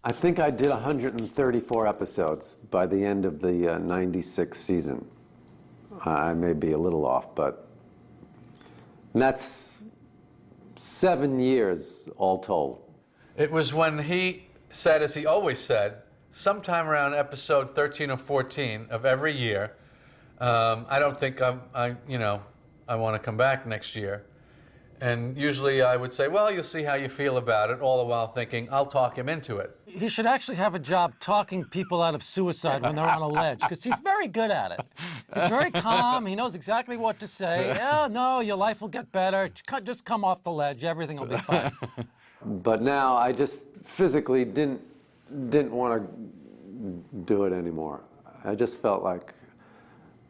I think I did 134 episodes by the end of the 96 season. I may be a little off, but that's 7 years all told. It was when he said, as he always said, sometime around episode 13 or 14 of every year, I don't think I want to come back next year. And usually I would say, well, you'll see how you feel about it, all the while thinking, I'll talk him into it. He should actually have a job talking people out of suicide when they're on a ledge, because he's very good at it. He's very calm. He knows exactly what to say. Yeah, no, your life will get better. Just come off the ledge. Everything will be fine. But now I just physically didn't want to do it anymore. I just felt like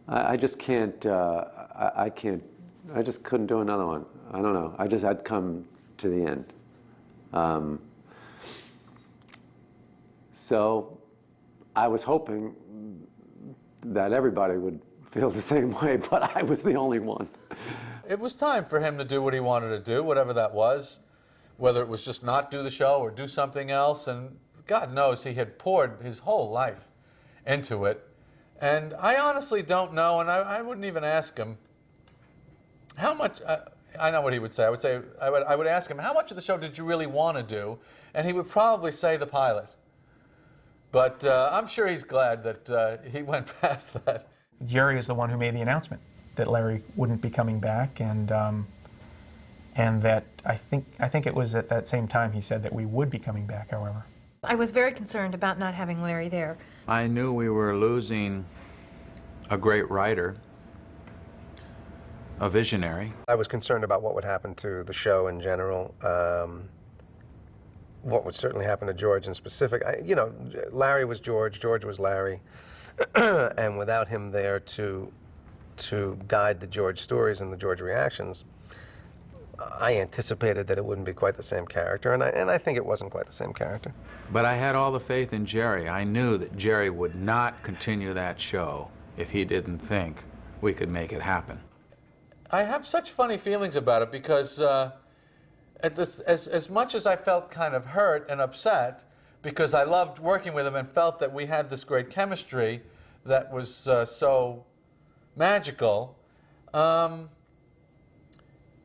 I just can't. I can't. I just couldn't do another one. I don't know. I'd come to the end. So I was hoping that everybody would feel the same way, but I was the only one. It was time for him to do what he wanted to do, whatever that was, whether it was just not do the show or do something else. And God knows he had poured his whole life into it. And I honestly don't know, and I wouldn't even ask him how much. I know what he would say. I would ask him, how much of the show did you really want to do? And he would probably say the pilot. But I'm sure he's glad that he went past that. Jerry is the one who made the announcement that Larry wouldn't be coming back, and that I think it was at that same time he said that we would be coming back, however. I was very concerned about not having Larry there. I knew we were losing a great writer, a visionary. I was concerned about what would happen to the show in general, what would certainly happen to George in specific. Larry was George, George was Larry, and without him there to guide the George stories and the George reactions, I anticipated that it wouldn't be quite the same character, and I think it wasn't quite the same character. But I had all the faith in Jerry. I knew that Jerry would not continue that show if he didn't think we could make it happen. I have such funny feelings about it because as much as I felt kind of hurt and upset because I loved working with him and felt that we had this great chemistry that was so magical,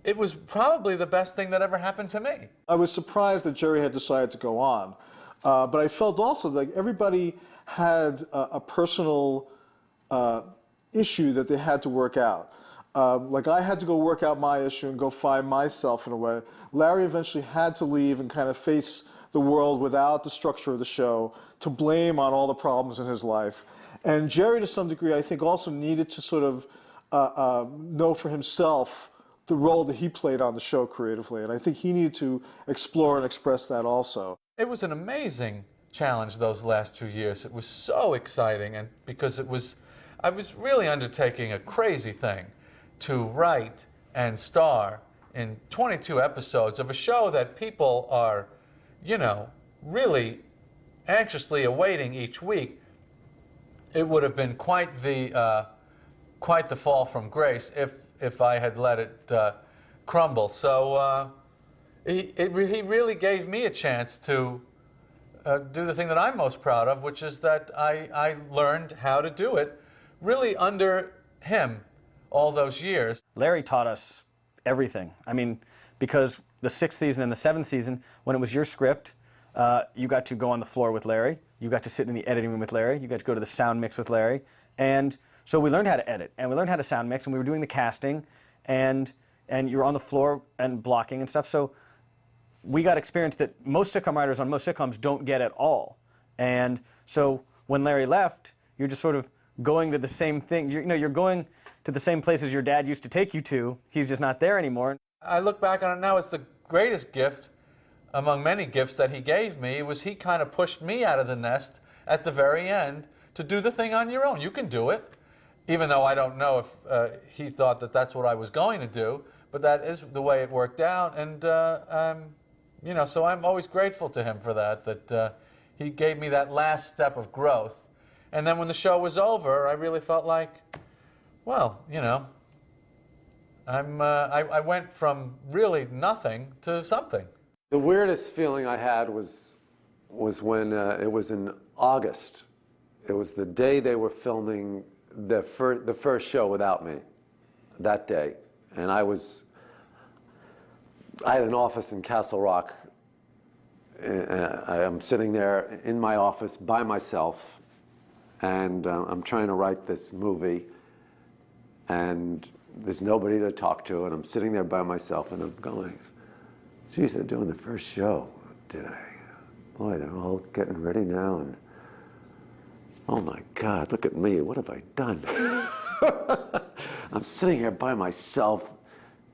it was probably the best thing that ever happened to me. I was surprised that Jerry had decided to go on, but I felt also like everybody had a personal issue that they had to work out. Like I had to go work out my issue and go find myself in a way. Larry eventually had to leave and kind of face the world without the structure of the show, to blame on all the problems in his life. And Jerry, to some degree, I think also needed to sort of know for himself the role that he played on the show creatively. And I think he needed to explore and express that also. It was an amazing challenge those last 2 years. It was so exciting, and because I was really undertaking a crazy thing to write and star in 22 episodes of a show that people are, really anxiously awaiting each week. It would have been quite the fall from grace if I had let it crumble. So he really gave me a chance to do the thing that I'm most proud of, which is that I learned how to do it really under him all those years. Larry taught us everything. I mean, because the 6th season and the 7th season, when it was your script, you got to go on the floor with Larry, you got to sit in the editing room with Larry, you got to go to the sound mix with Larry, and so we learned how to edit, and we learned how to sound mix, and we were doing the casting, and you were on the floor and blocking and stuff, so we got experience that most sitcom writers on most sitcoms don't get at all. And so when Larry left, you're just sort of going to the same thing. You're going to the same places your dad used to take you to. He's just not there anymore. I look back on it now as the greatest gift among many gifts that he gave me. Was he kind of pushed me out of the nest at the very end to do the thing on your own. You can do it. Even though I don't know if he thought that that's what I was going to do, but that is the way it worked out. And, so I'm always grateful to him for that he gave me that last step of growth. And then when the show was over, I really felt like, well, I went from really nothing to something. The weirdest feeling I had was was when it was in August. It was the day they were filming the first show without me, that day. And I had an office in Castle Rock. I'm sitting there in my office by myself, and I'm trying to write this movie, and there's nobody to talk to, and I'm sitting there by myself, and I'm going, geez, they're doing the first show today. Boy, they're all getting ready now, and oh my God, look at me, what have I done? I'm sitting here by myself.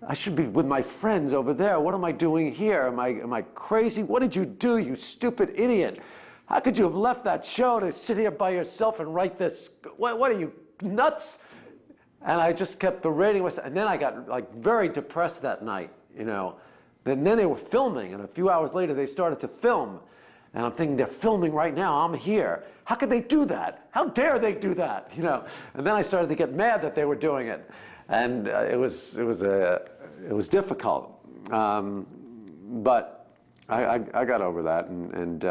I should be with my friends over there. What am I doing here? Am I crazy? What did you do, you stupid idiot? How could you have left that show to sit here by yourself and write this? What are you, nuts? And I just kept berating myself. And then I got like very depressed that night, you know. Then they were filming, and a few hours later they started to film. And I'm thinking, they're filming right now, I'm here. How could they do that? How dare they do that, you know? And then I started to get mad that they were doing it. And it was difficult. But I got over that. And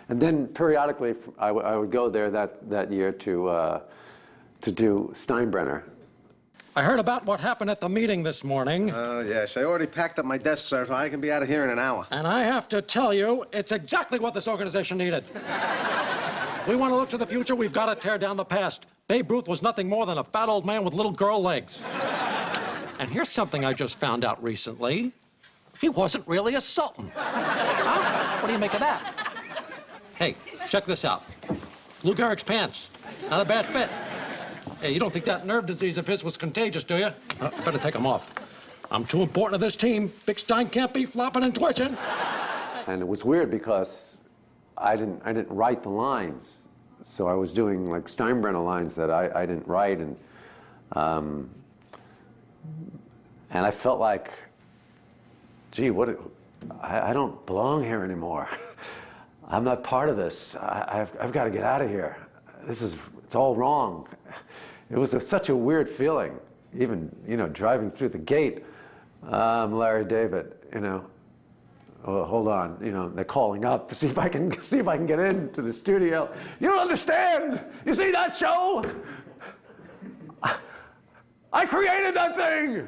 then periodically I would go there that year to do Steinbrenner. I heard about what happened at the meeting this morning. Oh, yes. I already packed up my desk, sir, so I can be out of here in an hour. And I have to tell you, it's exactly what this organization needed. If we want to look to the future, we've got to tear down the past. Babe Ruth was nothing more than a fat old man with little girl legs. And here's something I just found out recently. He wasn't really a sultan. Huh? What do you make of that? Hey, check this out. Lou Gehrig's pants. Not a bad fit. Hey, you don't think that nerve disease of his was contagious, do you? Better take him off. I'm too important to this team. Big Stein can't be flopping and twitching. And it was weird because I didn't write the lines. So I was doing like Steinbrenner lines that I didn't write, and I felt like, gee, I don't belong here anymore. I'm not part of this. I've got to get out of here. It's all wrong. It was such a weird feeling, even, you know, driving through the gate. Larry David, you know, oh, hold on, you know, they're calling up to see if I can get into the studio. You don't understand. You see that show? I created that thing.